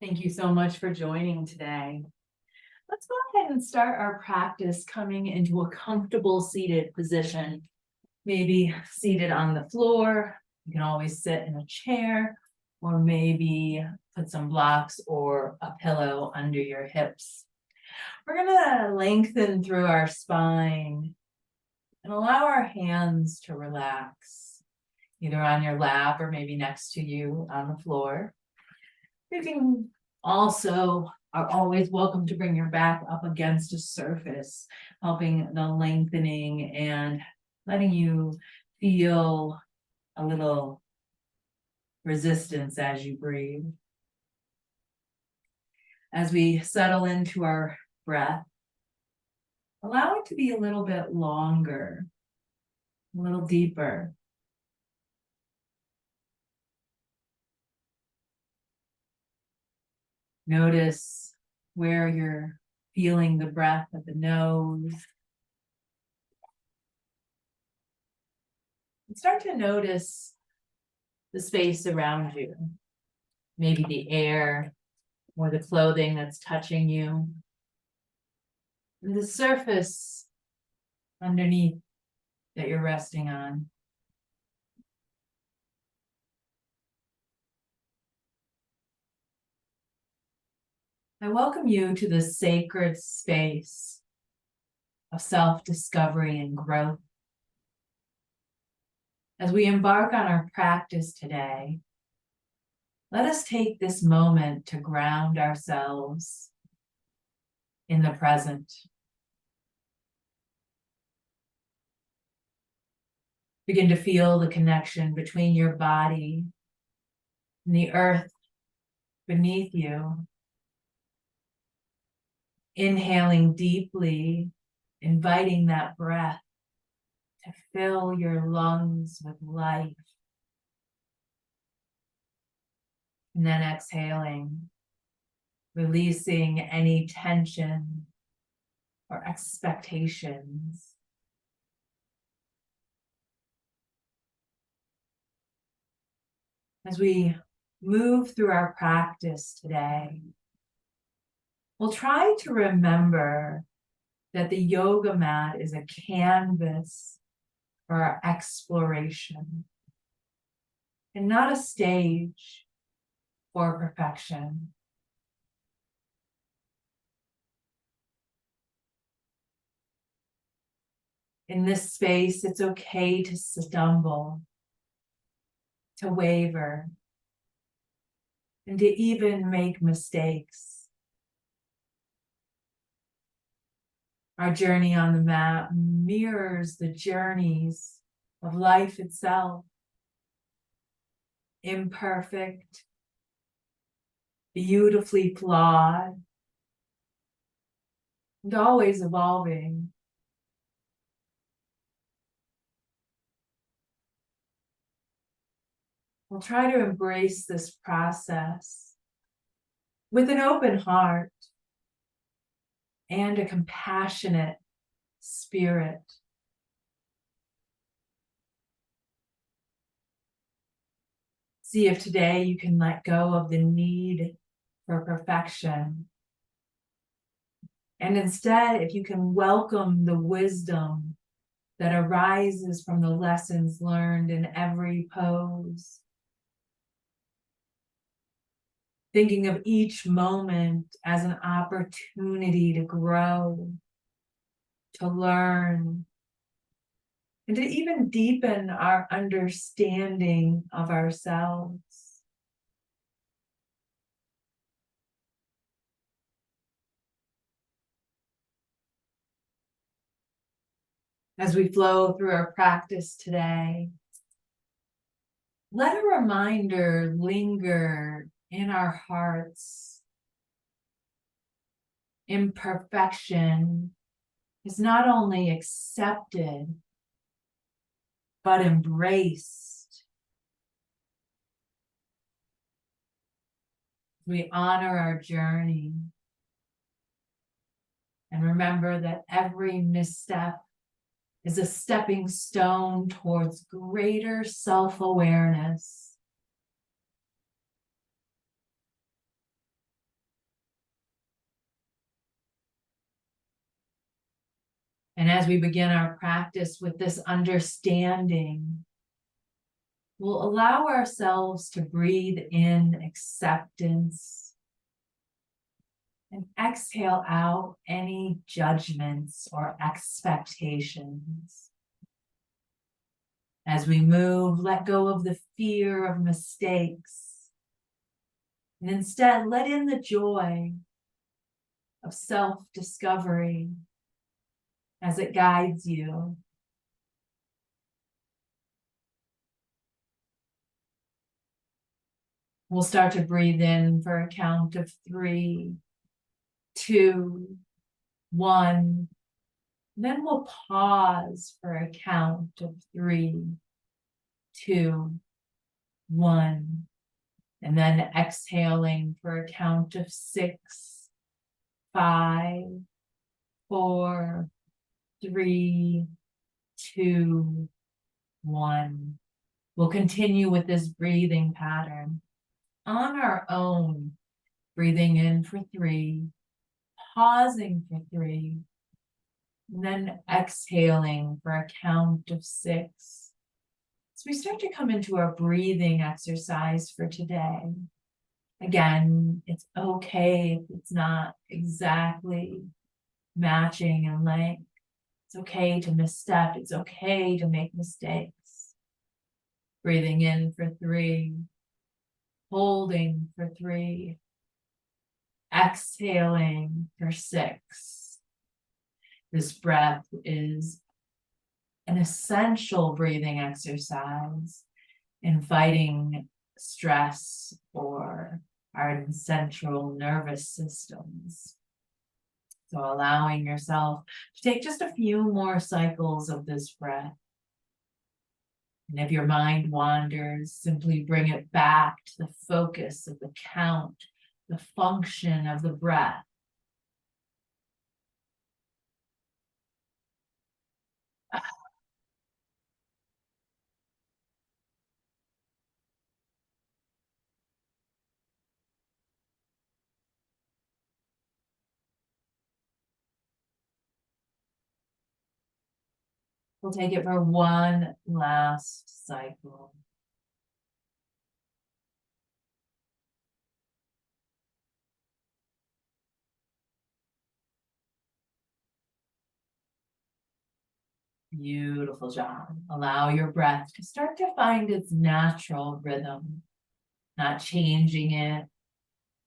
Thank you so much for joining today. Let's go ahead and start our practice coming into a comfortable seated position. Maybe seated on the floor. You can always sit in a chair, or maybe put some blocks or a pillow under your hips. We're gonna lengthen through our spine and allow our hands to relax, either on your lap or maybe next to you on the floor. You can also are always welcome to bring your back up against a surface, helping the lengthening and letting you feel a little resistance as you breathe. As we settle into our breath, allow it to be a little bit longer, a little deeper. Notice where you're feeling the breath at the nose. And start to notice the space around you, maybe the air or the clothing that's touching you, and the surface underneath that you're resting on. I welcome you to this sacred space of self-discovery and growth. As we embark on our practice today, let us take this moment to ground ourselves in the present. Begin to feel the connection between your body and the earth beneath you. Inhaling deeply, inviting that breath to fill your lungs with life. And then exhaling, releasing any tension or expectations. As we move through our practice today, we'll try to remember that the yoga mat is a canvas for our exploration and not a stage for perfection. In this space, it's okay to stumble, to waver, and to even make mistakes. Our journey on the mat mirrors the journeys of life itself. Imperfect, beautifully flawed, and always evolving. We'll try to embrace this process with an open heart and a compassionate spirit. See if today you can let go of the need for perfection. And instead, if you can welcome the wisdom that arises from the lessons learned in every pose. Thinking of each moment as an opportunity to grow, to learn, and to even deepen our understanding of ourselves. As we flow through our practice today, let a reminder linger in our hearts. Imperfection is not only accepted, but embraced. We honor our journey and remember that every misstep is a stepping stone towards greater self-awareness. And as we begin our practice with this understanding, we'll allow ourselves to breathe in acceptance and exhale out any judgments or expectations. As we move, let go of the fear of mistakes, and instead let in the joy of self-discovery as it guides you. We'll start to breathe in for a count of 3, 2, 1. Then we'll pause for a count of 3, 2, 1. And then exhaling for a count of 6, 5, 4, 3, 2, 1. We'll continue with this breathing pattern on our own, breathing in for 3, pausing for 3, and then exhaling for a count of 6. So we start to come into our breathing exercise for today. Again, it's okay if it's not exactly matching in length. It's okay to misstep. It's okay to make mistakes. Breathing in for 3, holding for 3, exhaling for 6. This breath is an essential breathing exercise in fighting stress or our central nervous systems. So allowing yourself to take just a few more cycles of this breath. And if your mind wanders, simply bring it back to the focus of the count, the function of the breath. We'll take it for one last cycle. Beautiful job. Allow your breath to start to find its natural rhythm, not changing it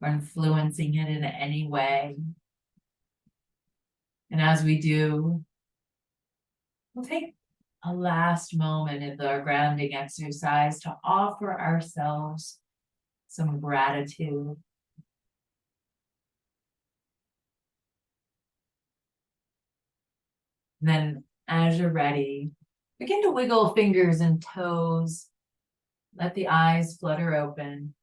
or influencing it in any way. And as we do, we'll take a last moment in our grounding exercise to offer ourselves some gratitude. And then as you're ready, begin to wiggle fingers and toes. Let the eyes flutter open.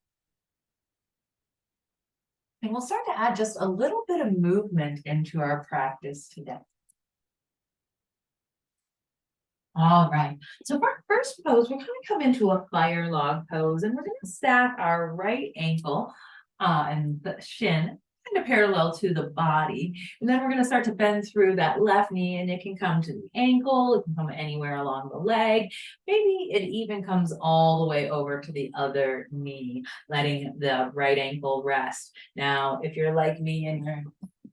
And we'll start to add just a little bit of movement into our practice today. All right, so for our first pose, we're going to come into a fire log pose, and we're going to stack our right ankle and the shin kind of parallel to the body. And then we're going to start to bend through that left knee, and it can come to the ankle, it can come anywhere along the leg. Maybe it even comes all the way over to the other knee, letting the right ankle rest. Now, if you're like me and your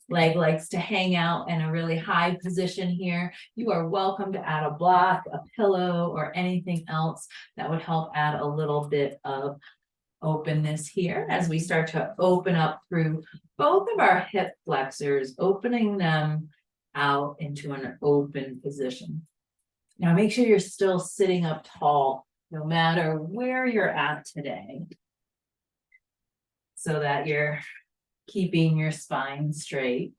leg likes to hang out in a really high position here, you are welcome to add a block, a pillow, or anything else that would help add a little bit of openness here as we start to open up through both of our hip flexors, opening them out into an open position. Now make sure you're still sitting up tall, no matter where you're at today, so that you're keeping your spine straight.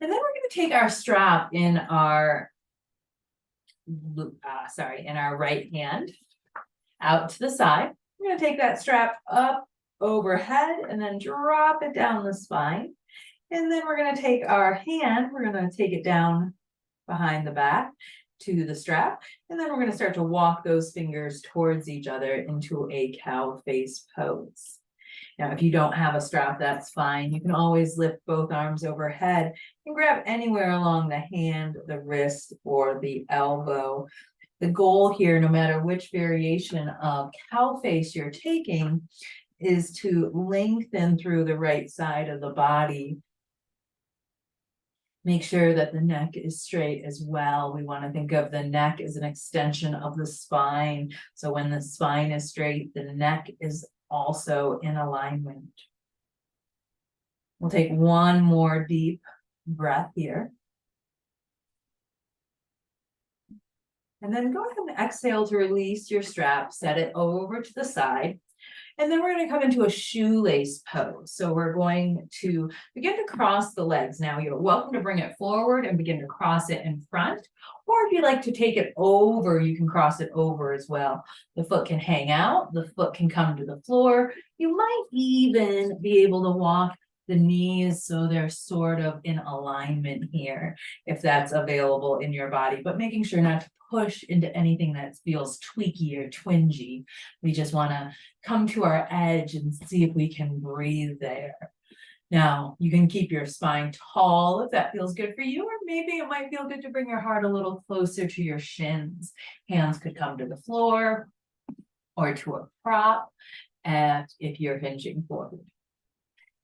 And then we're going to take our strap in our right hand out to the side. We're going to take that strap up overhead and then drop it down the spine. And then we're going to take our hand, we're going to take it down behind the back to the strap. And then we're going to start to walk those fingers towards each other into a cow face pose. Now, if you don't have a strap, that's fine. You can always lift both arms overhead and grab anywhere along the hand, the wrist, or the elbow. The goal here, no matter which variation of cow face you're taking, is to lengthen through the right side of the body. Make sure that the neck is straight as well. We want to think of the neck as an extension of the spine. So when the spine is straight, the neck is also in alignment. We'll take one more deep breath here. And then go ahead and exhale to release your strap, set it over to the side. And then we're going to come into a shoelace pose. So we're going to begin to cross the legs. Now you're welcome to bring it forward and begin to cross it in front. Or if you like to take it over, you can cross it over as well. The foot can hang out, the foot can come to the floor. You might even be able to walk the knees so they're sort of in alignment here, if that's available in your body, but making sure not to push into anything that feels tweaky or twingy. We just want to come to our edge and see if we can breathe there. Now, you can keep your spine tall if that feels good for you, or maybe it might feel good to bring your heart a little closer to your shins. Hands could come to the floor or to a prop if you're hinging forward.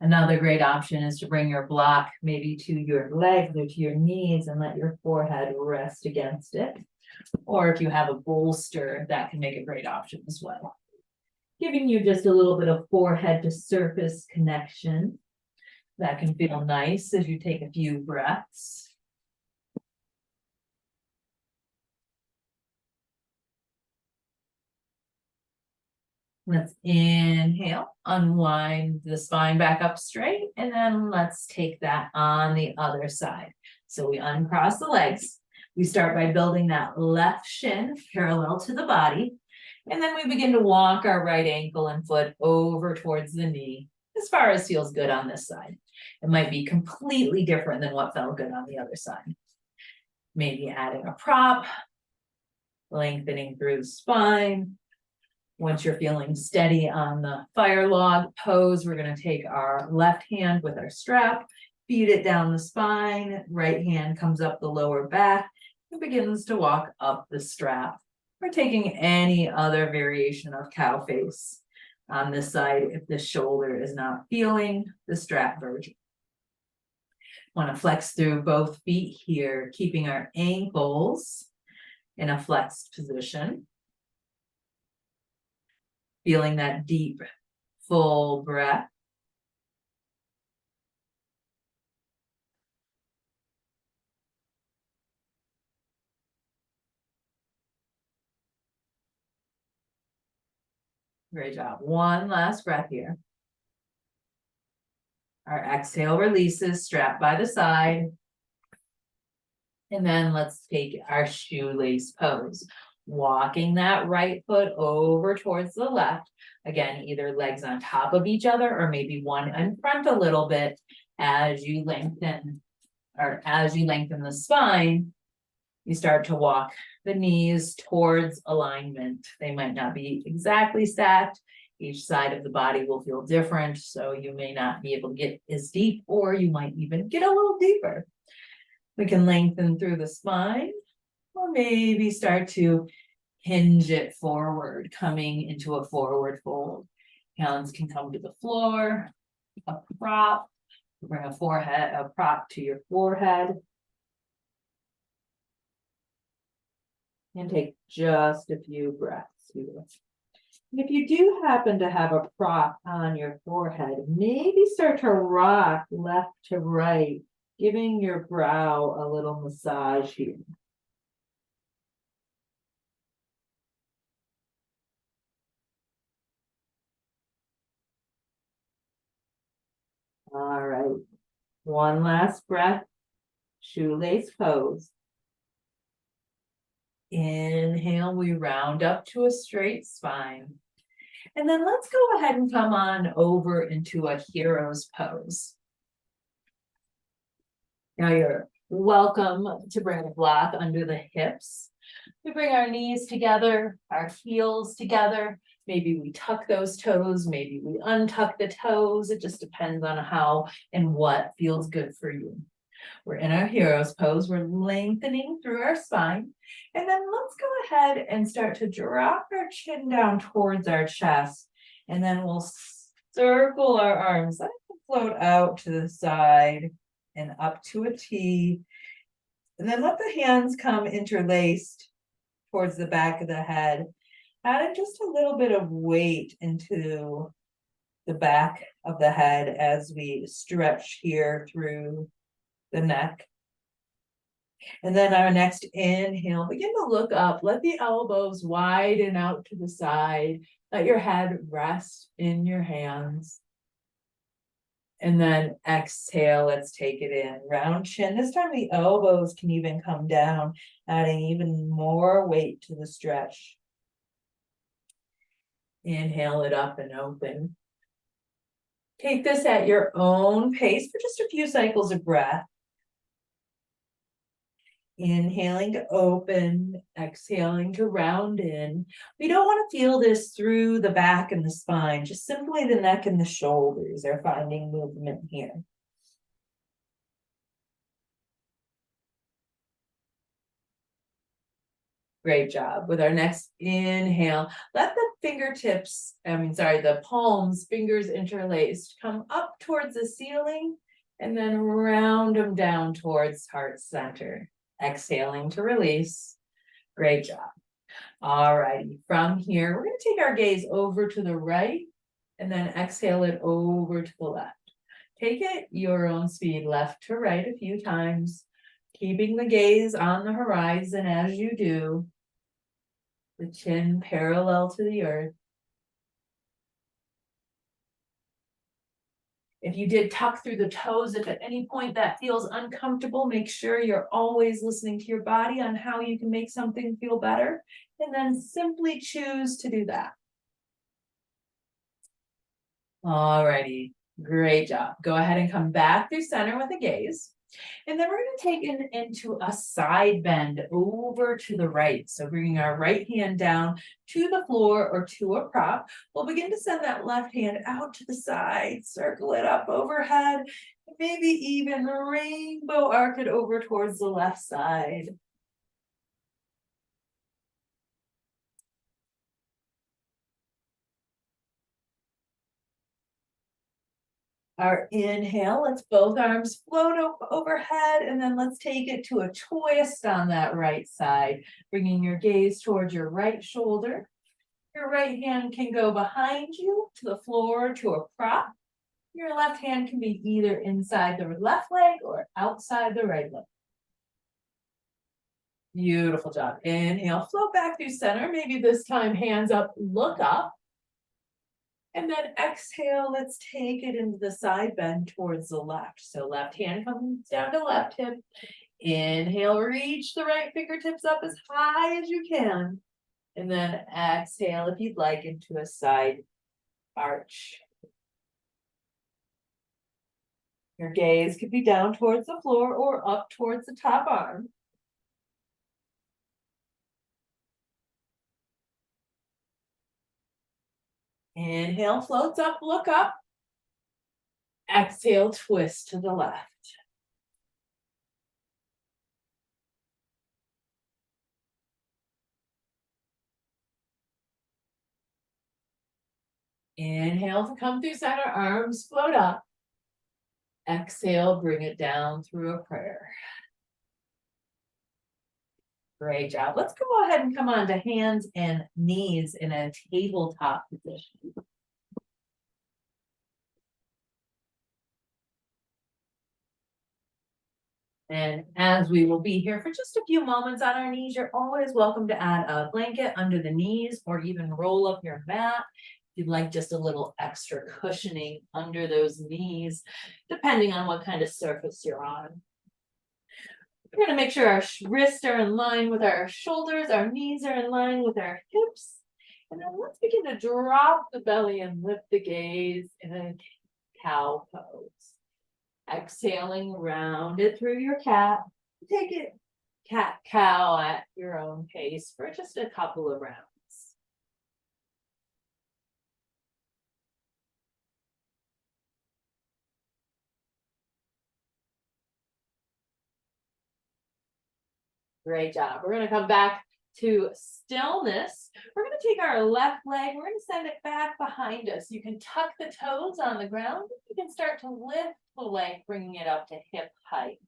Another great option is to bring your block maybe to your legs or to your knees and let your forehead rest against it. Or if you have a bolster, that can make a great option as well. Giving you just a little bit of forehead to surface connection. That can feel nice as you take a few breaths. Let's inhale, unwind the spine back up straight, and then let's take that on the other side. So we uncross the legs. We start by building that left shin parallel to the body, and then we begin to walk our right ankle and foot over towards the knee as far as feels good on this side. It might be completely different than what felt good on the other side. Maybe adding a prop, lengthening through the spine. Once you're feeling steady on the fire log pose, we're going to take our left hand with our strap, feed it down the spine, right hand comes up the lower back and begins to walk up the strap. We're taking any other variation of cow face on this side if the shoulder is not feeling the strap version. Want to flex through both feet here, keeping our ankles in a flexed position. Feeling that deep, full breath. Great job. One last breath here. Our exhale releases, strap by the side. And then let's take our shoelace pose. Walking that right foot over towards the left. Again, either legs on top of each other or maybe one in front a little bit as you lengthen the spine. You start to walk the knees towards alignment. They might not be exactly stacked. Each side of the body will feel different, so you may not be able to get as deep, or you might even get a little deeper. We can lengthen through the spine, or maybe start to hinge it forward, coming into a forward fold. Hands can come to the floor, a prop, bring a prop to your forehead. And take just a few breaths here. And if you do happen to have a prop on your forehead, maybe start to rock left to right, giving your brow a little massage here. All right, one last breath, shoelace pose. Inhale, we round up to a straight spine. And then let's go ahead and come on over into a hero's pose. Now you're welcome to bring a block under the hips. We bring our knees together, our heels together. Maybe we tuck those toes, maybe we untuck the toes. It just depends on how and what feels good for you. We're in our hero's pose. We're lengthening through our spine. And then let's go ahead and start to drop our chin down towards our chest. And then we'll circle our arms. Let them float out to the side and up to a T. And then let the hands come interlaced towards the back of the head. Adding just a little bit of weight into the back of the head as we stretch here through the neck. And then our next inhale, begin to look up. Let the elbows widen out to the side. Let your head rest in your hands. And then exhale, let's take it in. Round chin. This time the elbows can even come down, adding even more weight to the stretch. Inhale it up and open. Take this at your own pace for just a few cycles of breath. Inhaling to open, exhaling to round in. We don't want to feel this through the back and the spine, just simply the neck and the shoulders are finding movement here. Great job. With our next inhale, let the palms, fingers interlaced, come up towards the ceiling and then round them down towards heart center. Exhaling to release. Great job. All righty. From here, we're going to take our gaze over to the right and then exhale it over to the left. Take it your own speed, left to right a few times, keeping the gaze on the horizon as you do. The chin parallel to the earth. If you did tuck through the toes, if at any point that feels uncomfortable, make sure you're always listening to your body on how you can make something feel better, and then simply choose to do that. Alrighty, great job. Go ahead and come back through center with a gaze. And then we're going to take it into a side bend over to the right. So bringing our right hand down to the floor or to a prop. We'll begin to send that left hand out to the side, circle it up overhead, maybe even rainbow arc it over towards the left side. Our inhale, let's both arms float overhead, and then let's take it to a twist on that right side, bringing your gaze towards your right shoulder. Your right hand can go behind you to the floor to a prop. Your left hand can be either inside the left leg or outside the right leg. Beautiful job. Inhale, float back through center. Maybe this time hands up, look up. And then exhale, let's take it into the side bend towards the left. So left hand comes down to left hip. Inhale, reach the right fingertips up as high as you can. And then exhale, if you'd like, into a side arch. Your gaze could be down towards the floor or up towards the top arm. Inhale, floats up, look up. Exhale, twist to the left. Inhale to come through center, arms float up. Exhale, bring it down through a prayer. Great job. Let's go ahead and come on to hands and knees in a tabletop position. And as we will be here for just a few moments on our knees, you're always welcome to add a blanket under the knees or even roll up your mat if you'd like just a little extra cushioning under those knees, depending on what kind of surface you're on. We're going to make sure our wrists are in line with our shoulders, our knees are in line with our hips. And then let's begin to drop the belly and lift the gaze in a cow pose. Exhaling, round it through your cat. Take it cat-cow at your own pace for just a couple of rounds. Great job. We're gonna come back to stillness. We're gonna take our left leg, we're gonna send it back behind us. You can tuck the toes on the ground. You can start to lift the leg, bringing it up to hip height.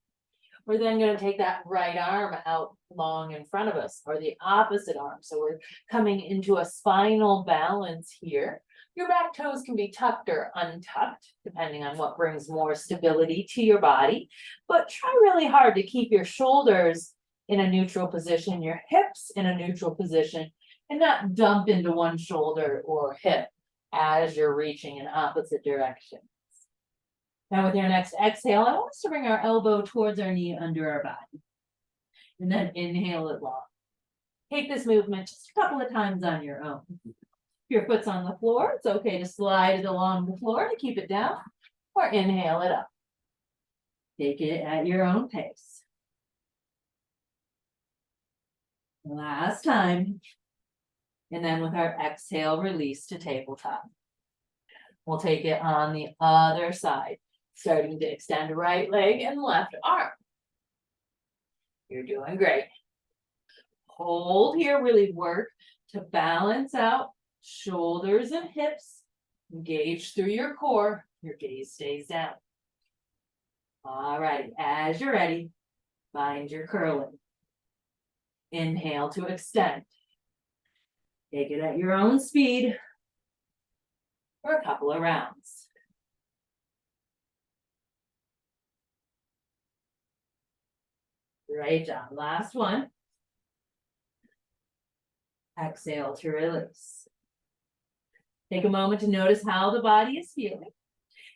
We're then gonna take that right arm out long in front of us, or the opposite arm. So we're coming into a spinal balance here. Your back toes can be tucked or untucked, depending on what brings more stability to your body. But try really hard to keep your shoulders in a neutral position, your hips in a neutral position, and not dump into one shoulder or hip as you're reaching in opposite directions. Now with your next exhale, I want us to bring our elbow towards our knee under our body. And then inhale it long. Take this movement just a couple of times on your own. If your foot's on the floor, it's okay to slide it along the floor to keep it down, or inhale it up. Take it at your own pace. Last time. And then with our exhale, release to tabletop. We'll take it on the other side, starting to extend right leg and left arm. You're doing great. Hold here, really work to balance out shoulders and hips. Engage through your core. Your gaze stays down. All right, as you're ready, find your curling. Inhale to extend. Take it at your own speed for a couple of rounds. Great job. Last one. Exhale to release. Take a moment to notice how the body is feeling.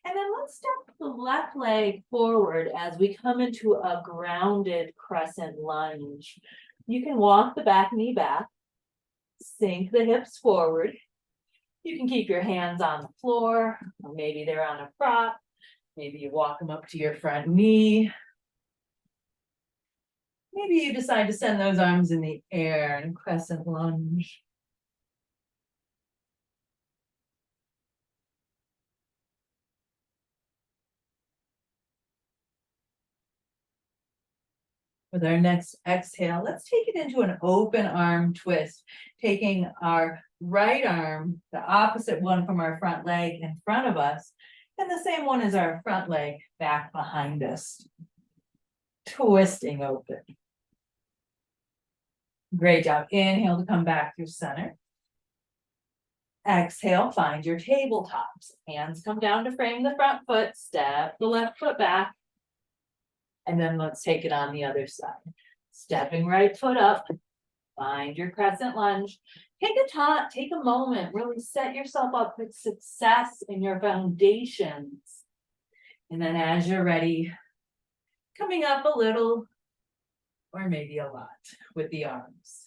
And then let's step the left leg forward as we come into a grounded crescent lunge. You can walk the back knee back, sink the hips forward. You can keep your hands on the floor, or maybe they're on a prop. Maybe you walk them up to your front knee. Maybe you decide to send those arms in the air and crescent lunge. With our next exhale, let's take it into an open arm twist, taking our right arm, the opposite one from our front leg, in front of us, and the same one as our front leg back behind us. Twisting open. Great job. Inhale to come back through center. Exhale, find your tabletops. Hands come down to frame the front foot, step the left foot back. And then let's take it on the other side. Stepping right foot up, find your crescent lunge. Take a moment, really set yourself up for success in your foundations. And then as you're ready, coming up a little, or maybe a lot, with the arms.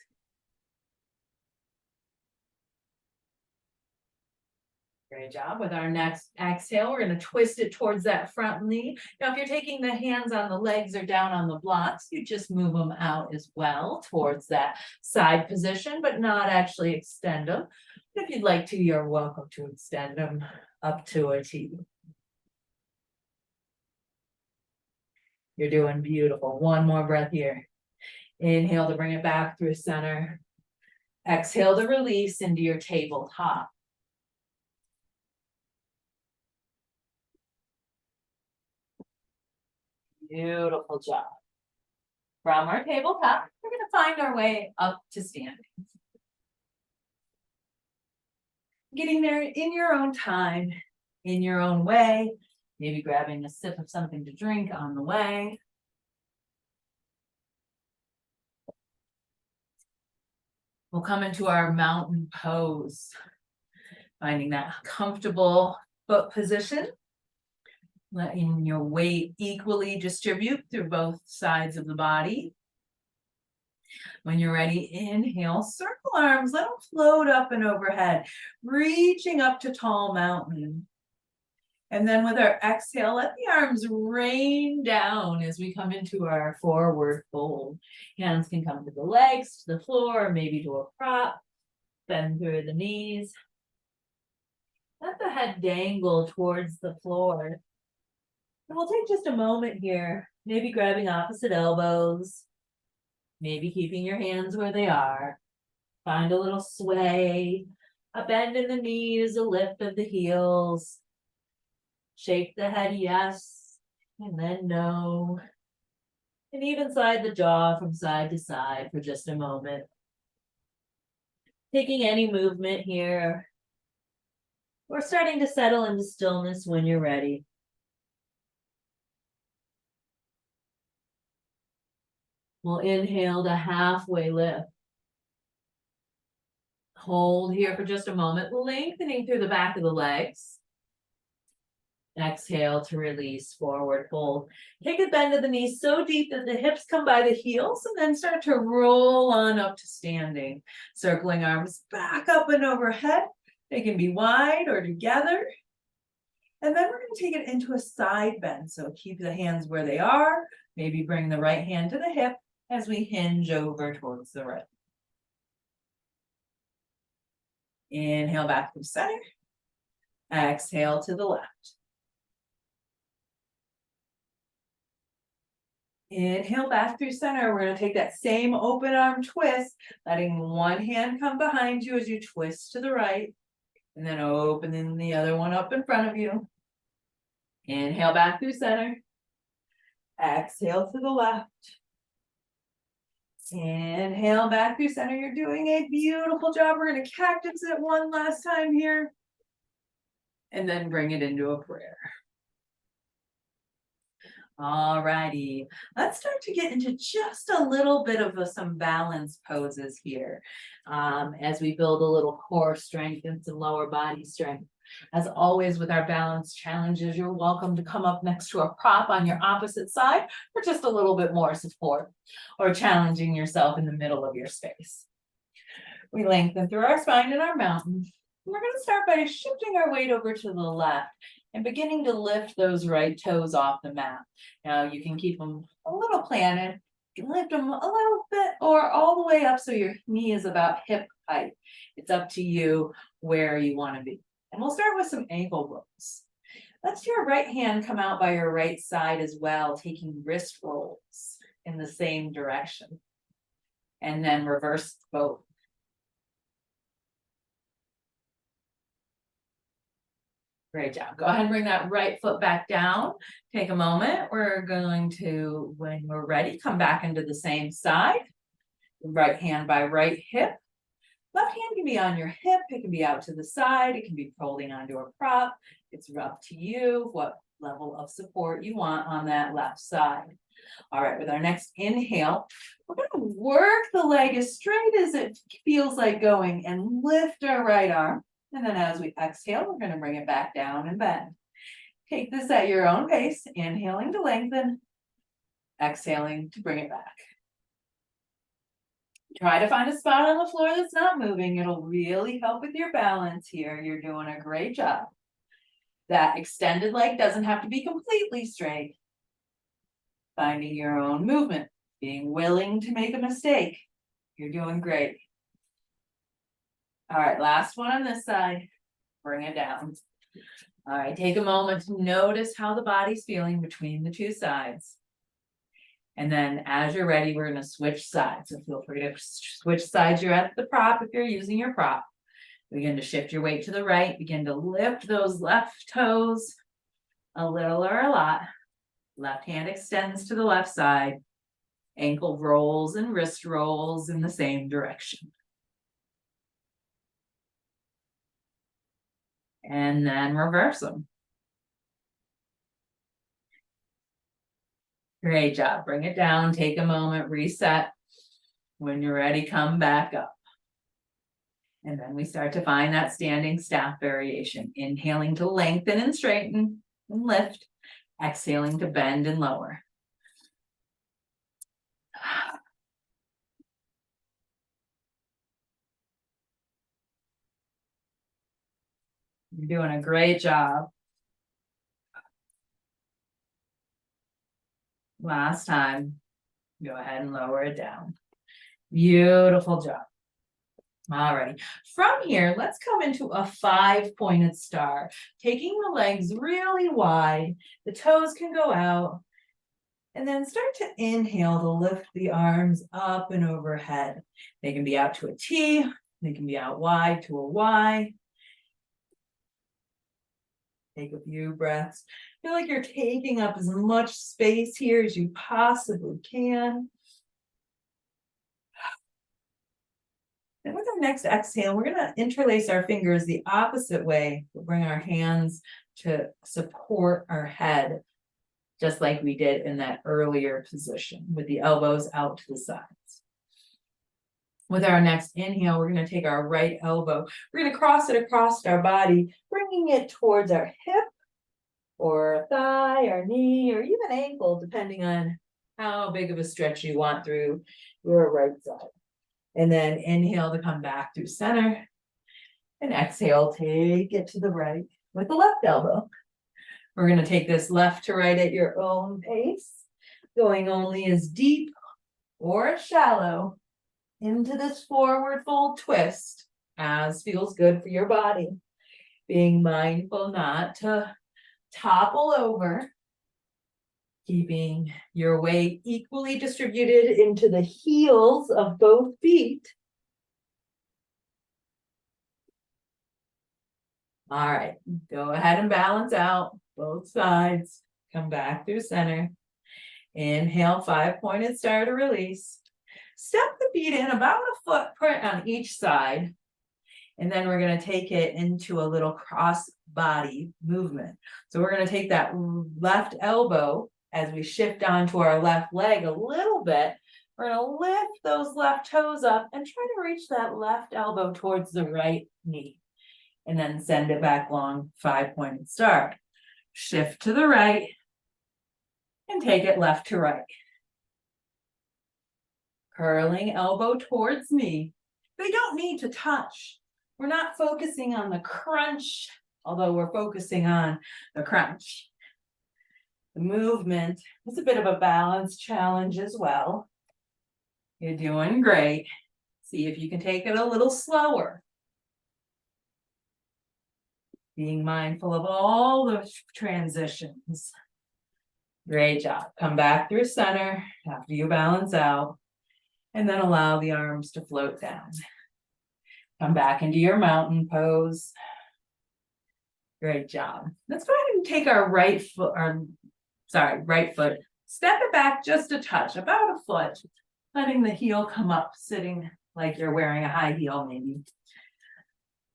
Great job. With our next exhale, we're going to twist it towards that front knee. Now, if you're taking the hands on the legs or down on the blocks, you just move them out as well towards that side position, but not actually extend them. If you'd like to, you're welcome to extend them up to a T. You're doing beautiful. One more breath here. Inhale to bring it back through center. Exhale to release into your tabletop. Beautiful job. From our tabletop, we're going to find our way up to standing. Getting there in your own time, in your own way, maybe grabbing a sip of something to drink on the way. We'll come into our mountain pose, finding that comfortable foot position. Letting your weight equally distribute through both sides of the body. When you're ready, inhale, circle arms, let them float up and overhead, reaching up to tall mountain. And then with our exhale, let the arms rain down as we come into our forward fold. Hands can come to the legs, to the floor, maybe to a prop. Bend through the knees. Let the head dangle towards the floor. And we'll take just a moment here, maybe grabbing opposite elbows. Maybe keeping your hands where they are. Find a little sway, a bend in the knees, a lift of the heels. Shake the head yes, and then no. And even slide the jaw from side to side for just a moment. Taking any movement here. We're starting to settle into stillness when you're ready. We'll inhale to halfway lift. Hold here for just a moment, lengthening through the back of the legs. Exhale to release, forward fold. Take a bend of the knees so deep that the hips come by the heels and then start to roll on up to standing. Circling arms back up and overhead. They can be wide or together. And then we're going to take it into a side bend. So keep the hands where they are. Maybe bring the right hand to the hip as we hinge over towards the right. Inhale back to center. Exhale to the left. Inhale back through center. We're going to take that same open arm twist, letting one hand come behind you as you twist to the right, and then opening the other one up in front of you. Inhale back through center. Exhale to the left. Inhale back through center. You're doing a beautiful job. We're going to cactus it one last time here, and then bring it into a prayer. All righty, let's start to get into just a little bit of some balance poses here as we build a little core strength and some lower body strength. As always with our balance challenges, you're welcome to come up next to a prop on your opposite side for just a little bit more support or challenging yourself in the middle of your space. We lengthen through our spine and our mountain. We're going to start by shifting our weight over to the left and beginning to lift those right toes off the mat. Now you can keep them a little planted, you can lift them a little bit or all the way up so your knee is about hip height. It's up to you where you want to be. And we'll start with some ankle rolls. Let's your right hand come out by your right side as well, taking wrist rolls in the same direction. And then reverse both. Great job. Go ahead and bring that right foot back down. Take a moment. We're going to, when we're ready, come back into the same side. Right hand by right hip. Left hand can be on your hip. It can be out to the side. It can be holding onto a prop. It's up to you what level of support you want on that left side. All right, with our next inhale, we're going to work the leg as straight as it feels like going and lift our right arm. And then as we exhale, we're going to bring it back down and bend. Take this at your own pace, inhaling to lengthen, exhaling to bring it back. Try to find a spot on the floor that's not moving. It'll really help with your balance here. You're doing a great job. That extended leg doesn't have to be completely straight. Finding your own movement, being willing to make a mistake. You're doing great. All right, last one on this side. Bring it down. All right, take a moment to notice how the body's feeling between the two sides. And then as you're ready, we're going to switch sides. So feel free to switch sides. You're at the prop if you're using your prop. Begin to shift your weight to the right. Begin to lift those left toes a little or a lot. Left hand extends to the left side. Ankle rolls and wrist rolls in the same direction. And then reverse them. Great job. Bring it down, take a moment, reset. When you're ready, come back up. And then we start to find that standing staff variation. Inhaling to lengthen and straighten and lift. Exhaling to bend and lower. You're doing a great job. Last time. Go ahead and lower it down. Beautiful job. All right. From here, let's come into a 5-pointed star. Taking the legs really wide. The toes can go out. And then start to inhale to lift the arms up and overhead. They can be out to a T, they can be out wide to a Y. Take a few breaths. Feel like you're taking up as much space here as you possibly can. And with our next exhale, we're going to interlace our fingers the opposite way. We'll bring our hands to support our head, just like we did in that earlier position with the elbows out to the sides. With our next inhale, we're going to take our right elbow. We're going to cross it across our body, bringing it towards our hip or thigh or knee or even ankle, depending on how big of a stretch you want through your right side. And then inhale to come back through center. And exhale, take it to the right with the left elbow. We're going to take this left to right at your own pace, going only as deep or as shallow into this forward fold twist as feels good for your body. Being mindful not to topple over, keeping your weight equally distributed into the heels of both feet. All right, go ahead and balance out both sides. Come back through center. Inhale, 5-pointed star to release. Step the feet in about a footprint on each side. And then we're going to take it into a little cross body movement. So we're going to take that left elbow as we shift onto our left leg a little bit. We're going to lift those left toes up and try to reach that left elbow towards the right knee. And then send it back long, 5-pointed star. Shift to the right and take it left to right. Curling elbow towards knee. They don't need to touch. We're not focusing on the crunch, although we're focusing on the crunch. The movement is a bit of a balance challenge as well. You're doing great. See if you can take it a little slower. Being mindful of all the transitions. Great job. Come back through center after you balance out, and then allow the arms to float down. Come back into your mountain pose. Great job. Let's go ahead and take our right foot, step it back just a touch, about a foot, letting the heel come up, sitting like you're wearing a high heel, maybe.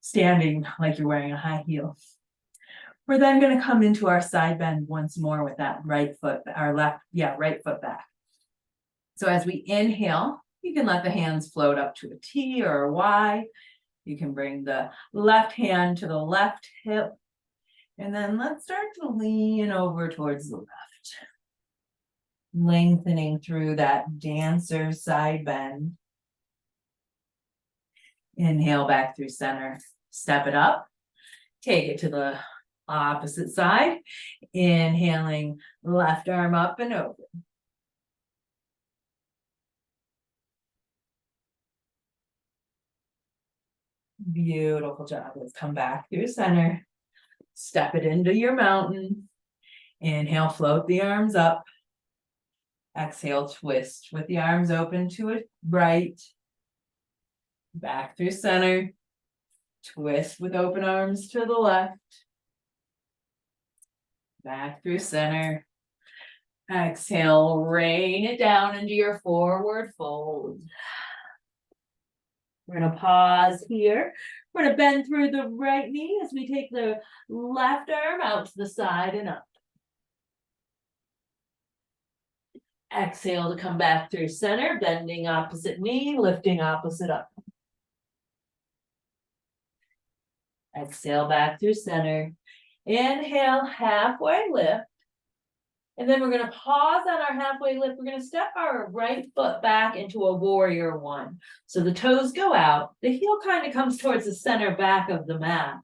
Standing like you're wearing a high heel. We're then going to come into our side bend once more with that right foot back. So as we inhale, you can let the hands float up to a T or a Y. You can bring the left hand to the left hip. And then let's start to lean over towards the left. Lengthening through that dancer side bend. Inhale back through center. Step it up. Take it to the opposite side. Inhaling, left arm up and over. Beautiful job. Let's come back through center. Step it into your mountain. Inhale, float the arms up. Exhale, twist with the arms open to a right. Back through center. Twist with open arms to the left. Back through center. Exhale, rain it down into your forward fold. We're going to pause here. We're going to bend through the right knee as we take the left arm out to the side and up. Exhale to come back through center, bending opposite knee, lifting opposite up. Exhale back through center. Inhale, halfway lift. And then we're going to pause on our halfway lift. We're going to step our right foot back into a warrior one. So the toes go out. The heel kind of comes towards the center back of the mat.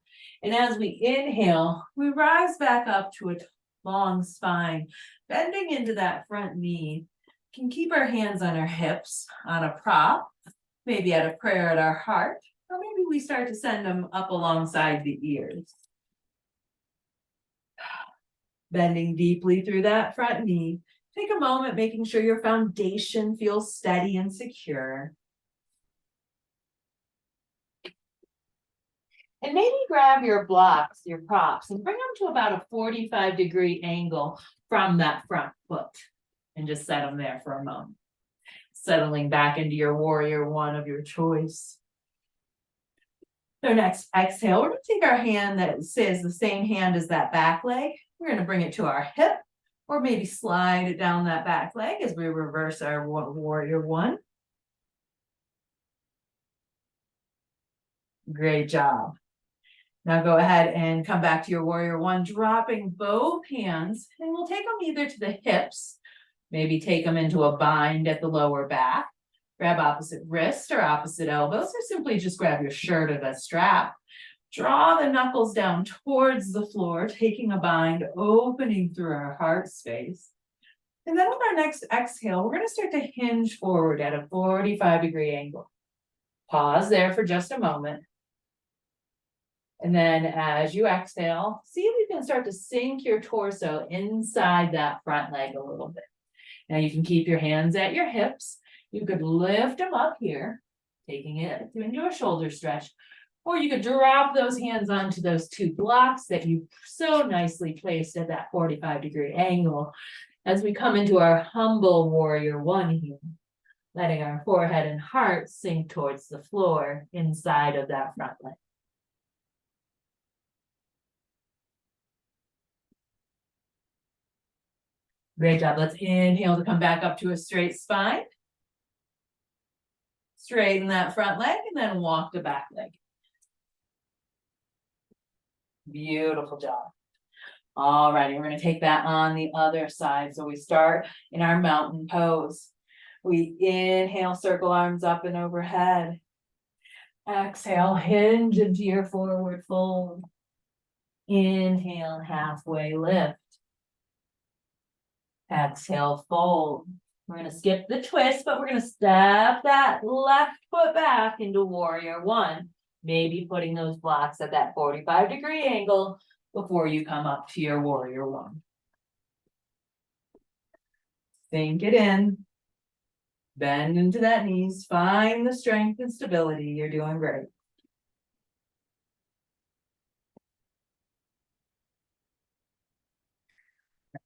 And as we inhale, we rise back up to a long spine, bending into that front knee. We can keep our hands on our hips on a prop, maybe at a prayer at our heart, or maybe we start to send them up alongside the ears. Bending deeply through that front knee, Take a moment making sure your foundation feels steady and secure. And maybe grab your blocks, your props, and bring them to about a 45-degree angle from that front foot. And just set them there for a moment. Settling back into your warrior one of your choice. So next exhale, we're going to take our hand that says the same hand as that back leg. We're going to bring it to our hip, or maybe slide it down that back leg as we reverse our warrior one. Great job. Now go ahead and come back to your warrior one, dropping both hands, and we'll take them either to the hips, maybe take them into a bind at the lower back, grab opposite wrist or opposite elbows, or simply just grab your shirt or the strap. Draw the knuckles down towards the floor, taking a bind, opening through our heart space. And then with our next exhale, we're going to start to hinge forward at a 45-degree angle. Pause there for just a moment. And then as you exhale, see if you can start to sink your torso inside that front leg a little bit. Now you can keep your hands at your hips. You could lift them up here, taking it into a shoulder stretch, or you could drop those hands onto those two blocks that you so nicely placed at that 45-degree angle as we come into our humble warrior one here, letting our forehead and heart sink towards the floor inside of that front leg. Great job. Let's inhale to come back up to a straight spine. Straighten that front leg and then walk the back leg. Beautiful job. All righty, we're going to take that on the other side. So we start in our mountain pose. We inhale, circle arms up and overhead. Exhale, hinge into your forward fold. Inhale, halfway lift. Exhale, fold. We're going to skip the twist, but we're going to step that left foot back into warrior one. Maybe putting those blocks at that 45-degree angle before you come up to your warrior one. Sink it in. Bend into that knees. Find the strength and stability. You're doing great.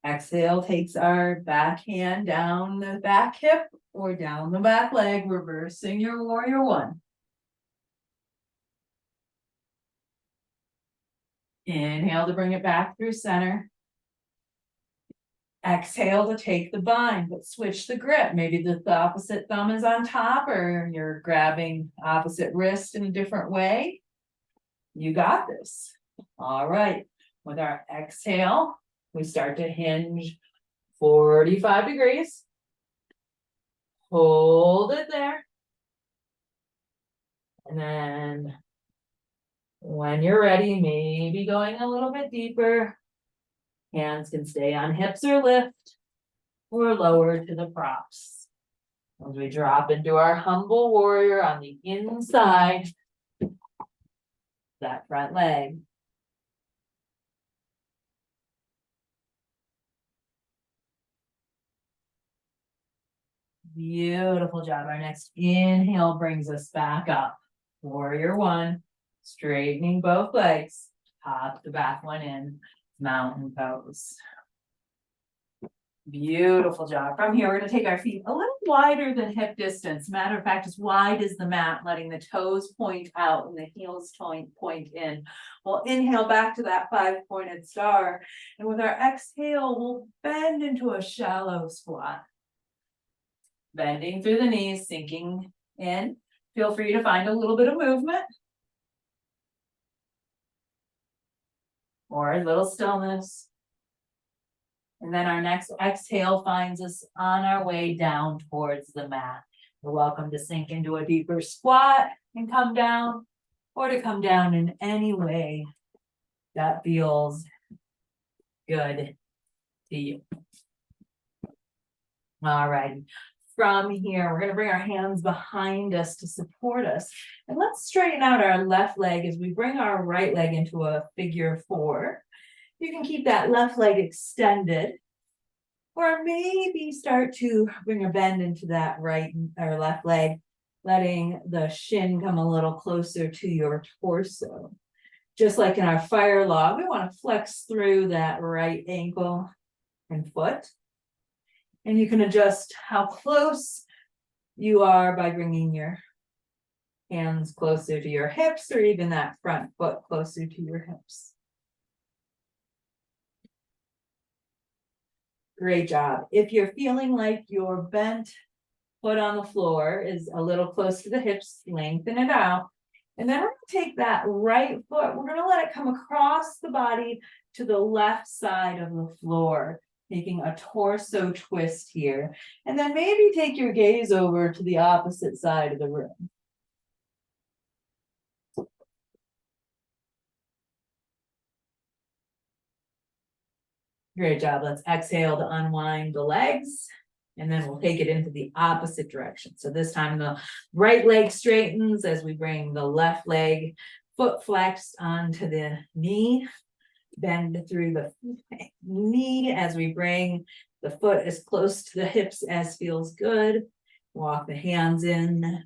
Exhale takes our back hand down the back hip or down the back leg, reversing your warrior one. Inhale to bring it back through center. Exhale to take the bind, but switch the grip. Maybe the opposite thumb is on top or you're grabbing opposite wrist in a different way. You got this. All right. With our exhale, we start to hinge 45 degrees. Hold it there. And then when you're ready, maybe going a little bit deeper. Hands can stay on hips or lift or lower to the props. As we drop into our humble warrior on the inside, that front leg. Beautiful job. Our next inhale brings us back up. Warrior one, straightening both legs, pop the back one in, mountain pose. Beautiful job. From here, we're going to take our feet a little wider than hip distance. Matter of fact, as wide as the mat, letting the toes point out and the heels point in. We'll inhale back to that 5-pointed star. And with our exhale, we'll bend into a shallow squat. Bending through the knees, sinking in. Feel free to find a little bit of movement. Or a little stillness. And then our next exhale finds us on our way down towards the mat. You're welcome to sink into a deeper squat and come down, or to come down in any way that feels good to you. All right. From here, we're going to bring our hands behind us to support us. And let's straighten out our left leg as we bring our right leg into a figure 4. You can keep that left leg extended. Or maybe start to bring a bend into that right or left leg, letting the shin come a little closer to your torso. Just like in our fire log, we want to flex through that right ankle and foot. And you can adjust how close you are by bringing your hands closer to your hips or even that front foot closer to your hips. Great job. If you're feeling like your bent foot on the floor is a little close to the hips, lengthen it out. And then we're going to take that right foot, we're going to let it come across the body to the left side of the floor, taking a torso twist here. And then maybe take your gaze over to the opposite side of the room. Great job. Let's exhale to unwind the legs. And then we'll take it into the opposite direction. So this time the right leg straightens as we bring the left leg foot flexed onto the knee. Bend through the knee as we bring the foot as close to the hips as feels good. Walk the hands in.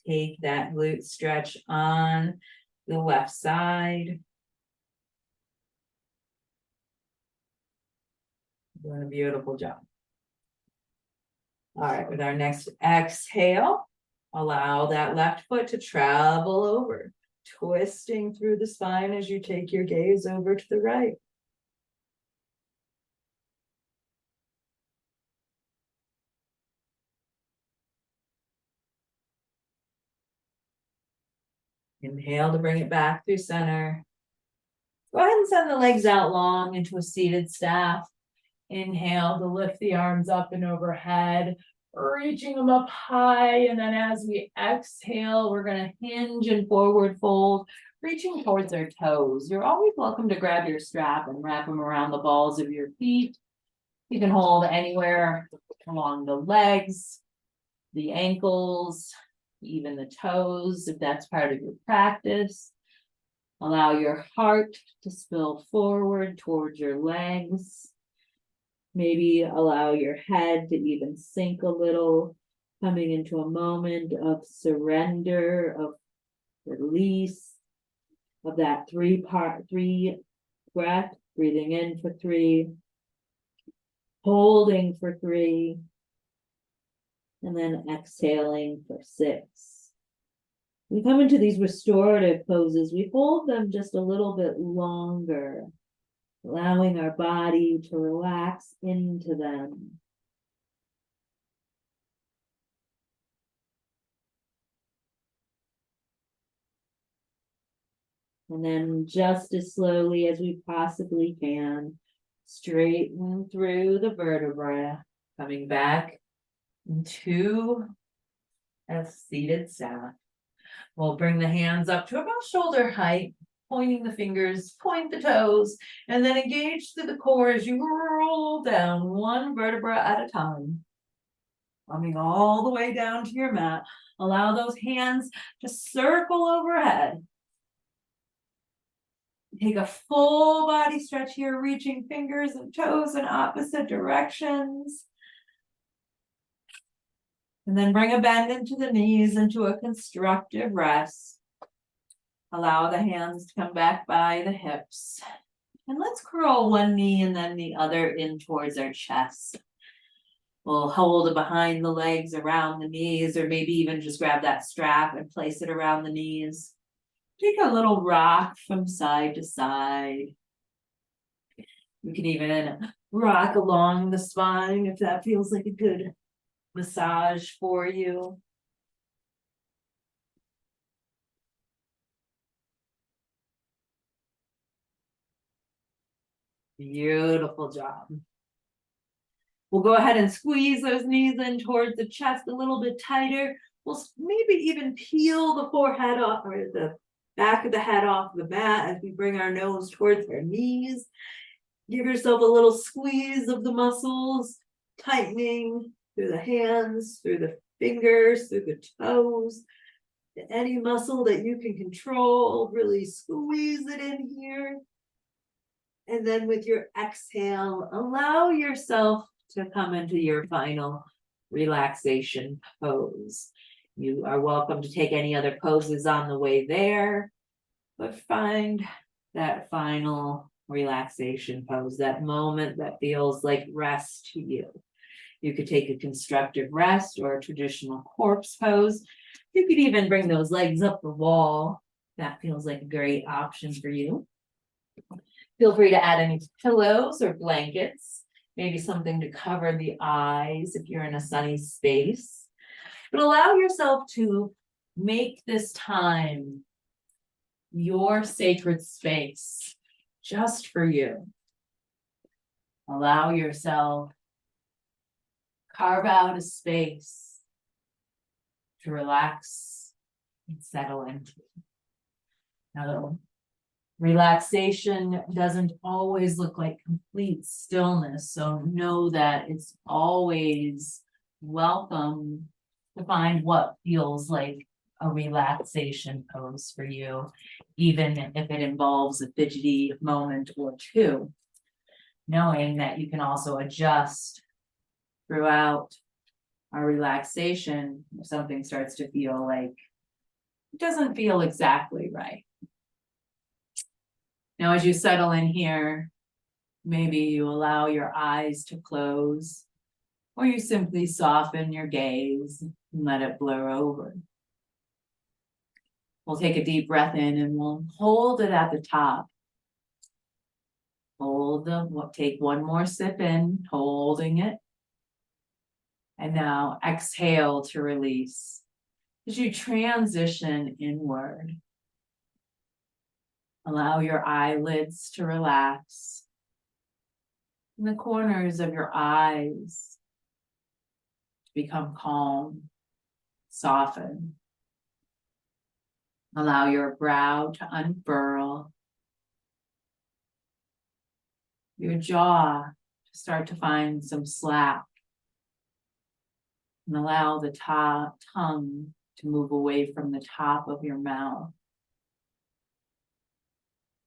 Take that glute stretch on the left side. Doing a beautiful job. All right, with our next exhale, allow that left foot to travel over, twisting through the spine as you take your gaze over to the right. Inhale to bring it back through center. Go ahead and send the legs out long into a seated staff. Inhale to lift the arms up and overhead, reaching them up high. And then as we exhale, we're going to hinge and forward fold, reaching towards our toes. You're always welcome to grab your strap and wrap them around the balls of your feet. You can hold anywhere along the legs, the ankles, even the toes, if that's part of your practice. Allow your heart to spill forward towards your legs. Maybe allow your head to even sink a little, coming into a moment of surrender, of release, of that three breath, breathing in for 3, holding for 3, and then exhaling for 6. We come into these restorative poses, we hold them just a little bit longer, allowing our body to relax into them. And then just as slowly as we possibly can, straighten through the vertebra, coming back into a seated staff. We'll bring the hands up to about shoulder height, pointing the fingers, point the toes, and then engage through the core as you roll down one vertebra at a time. Coming all the way down to your mat. Allow those hands to circle overhead. Take a full body stretch here, reaching fingers and toes in opposite directions. And then bring a bend into the knees into a constructive rest. Allow the hands to come back by the hips. And let's curl one knee and then the other in towards our chest. We'll hold it behind the legs, around the knees, or maybe even just grab that strap and place it around the knees. Take a little rock from side to side. You can even rock along the spine if that feels like a good massage for you. Beautiful job. We'll go ahead and squeeze those knees in towards the chest a little bit tighter. We'll maybe even peel the forehead off or the back of the head off the mat as we bring our nose towards our knees. Give yourself a little squeeze of the muscles, tightening through the hands, through the fingers, through the toes. Any muscle that you can control, really squeeze it in here. And then with your exhale, allow yourself to come into your final relaxation pose. You are welcome to take any other poses on the way there, but find that final relaxation pose, that moment that feels like rest to you. You could take a constructive rest or a traditional corpse pose. You could even bring those legs up the wall. That feels like a great option for you. Feel free to add any pillows or blankets, maybe something to cover the eyes if you're in a sunny space. But allow yourself to make this time your sacred space just for you. Allow yourself, carve out a space to relax and settle into. Now, relaxation doesn't always look like complete stillness, so know that it's always welcome to find what feels like a relaxation pose for you, even if it involves a fidgety moment or two, knowing that you can also adjust throughout our relaxation if something starts to feel like it doesn't feel exactly right. Now, as you settle in here, maybe you allow your eyes to close, or you simply soften your gaze and let it blur over. We'll take a deep breath in and we'll hold it at the top. Take one more sip in, holding it. And now exhale to release. As you transition inward, allow your eyelids to relax. And the corners of your eyes to become calm, soften. Allow your brow to unfurl. Your jaw to start to find some slack. And allow the tongue to move away from the top of your mouth.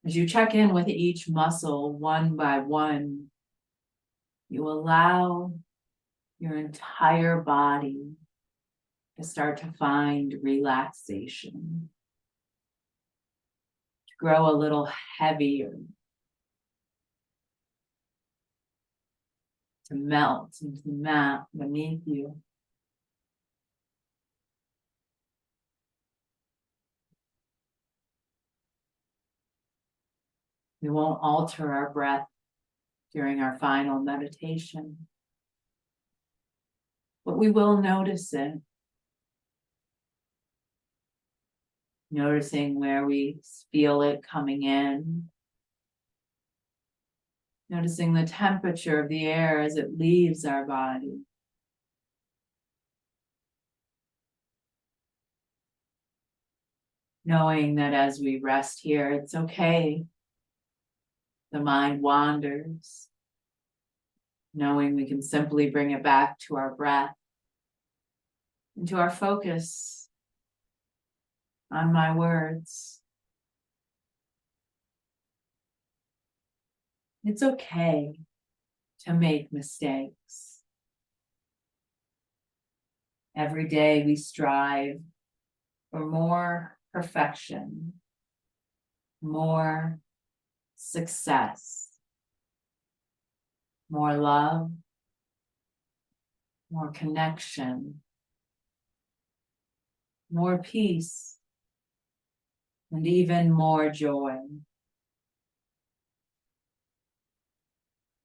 As you check in with each muscle one by one, you allow your entire body to start to find relaxation, to grow a little heavier, to melt into the mat beneath you. We won't alter our breath during our final meditation, but we will notice it. Noticing where we feel it coming in. Noticing the temperature of the air as it leaves our body. Knowing that as we rest here, it's okay. The mind wanders. Knowing we can simply bring it back to our breath, into our focus on my words. It's okay to make mistakes. Every day we strive for more perfection, more success, more love, more connection, more peace, and even more joy.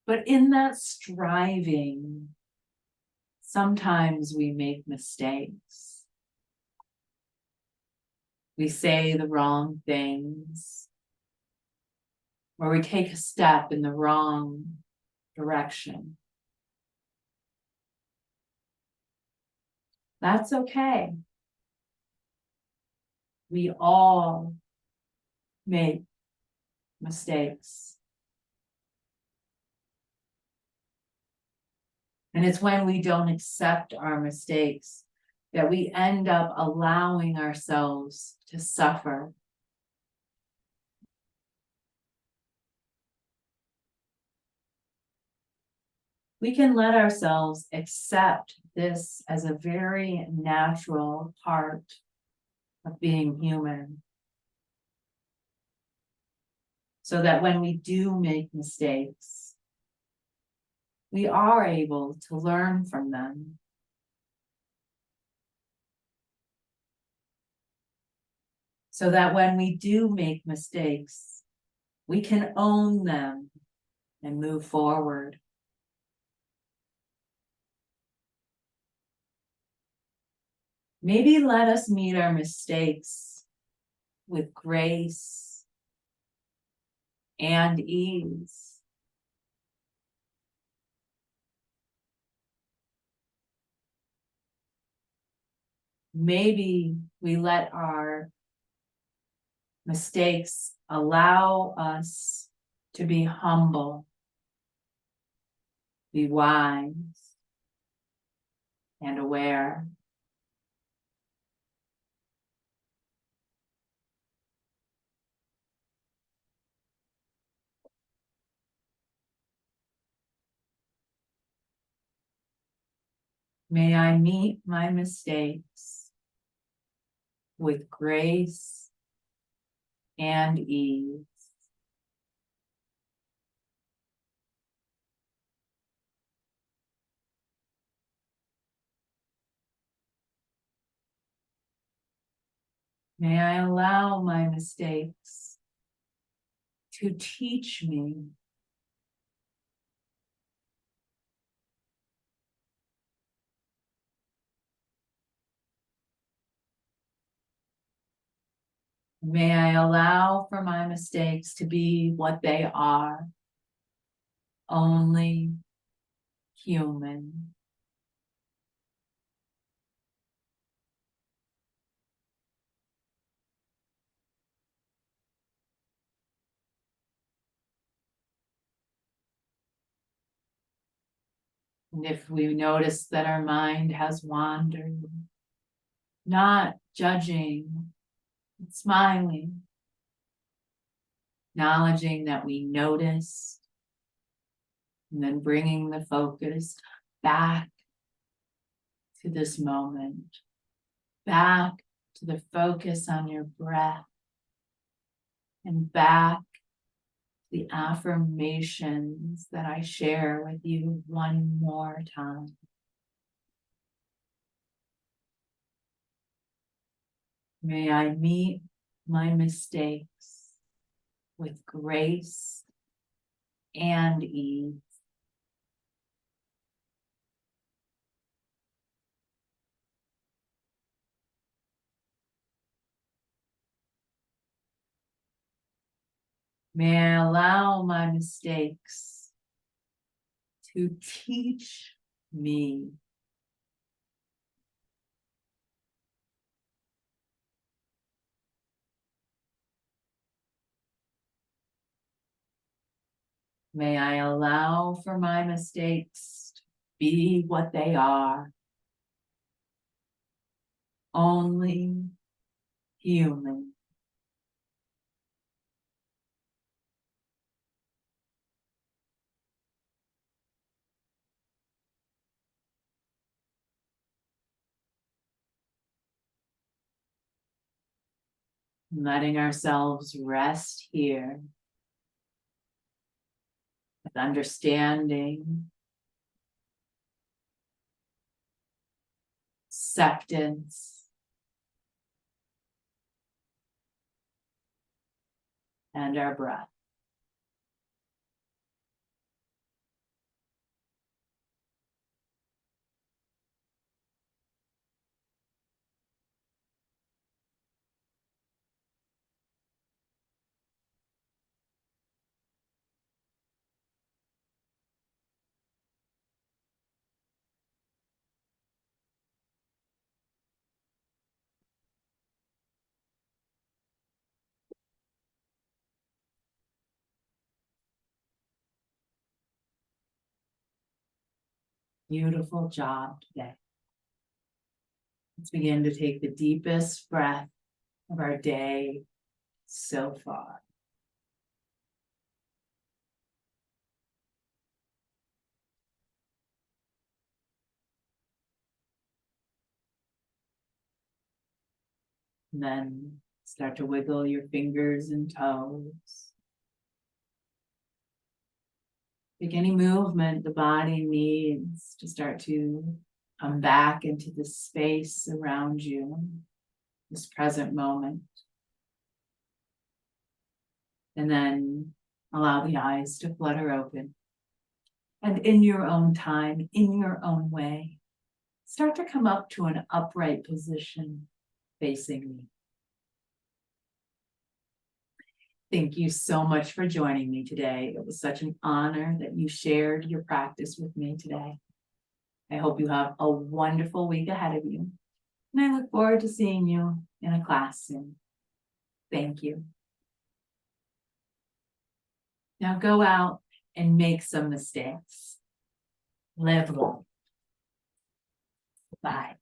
But in that striving, sometimes we make mistakes. We say the wrong things, or we take a step in the wrong direction. That's okay. We all make mistakes. And it's when we don't accept our mistakes that we end up allowing ourselves to suffer. we can let ourselves accept this as a very natural part of being human. So that when we do make mistakes, we are able to learn from them. So that when we do make mistakes, we can own them and move forward. Maybe let us meet our mistakes with grace and ease. Maybe we let our mistakes allow us to be humble, be wise, and aware. May I meet my mistakes with grace and ease. May I allow my mistakes to teach me. May I allow for my mistakes to be what they are, only human. And if we notice that our mind has wandered, not judging, smiling, acknowledging that we noticed, and then bringing the focus back to this moment, back to the focus on your breath, and back to the affirmations that I share with you one more time. May I meet my mistakes with grace and ease. May I allow my mistakes to teach me. May I allow for my mistakes to be what they are, only human. Letting ourselves rest here with understanding, acceptance, and our breath. Beautiful job today. Let's begin to take the deepest breath of our day so far. And then start to wiggle your fingers and toes. Take any movement the body needs to start to come back into the space around you, this present moment. And then allow the eyes to flutter open. And in your own time, in your own way, start to come up to an upright position facing me. Thank you so much for joining me today. It was such an honor that you shared your practice with me today. I hope you have a wonderful week ahead of you. And I look forward to seeing you in a class soon. Thank you. Now go out and make some mistakes. Live long. Bye.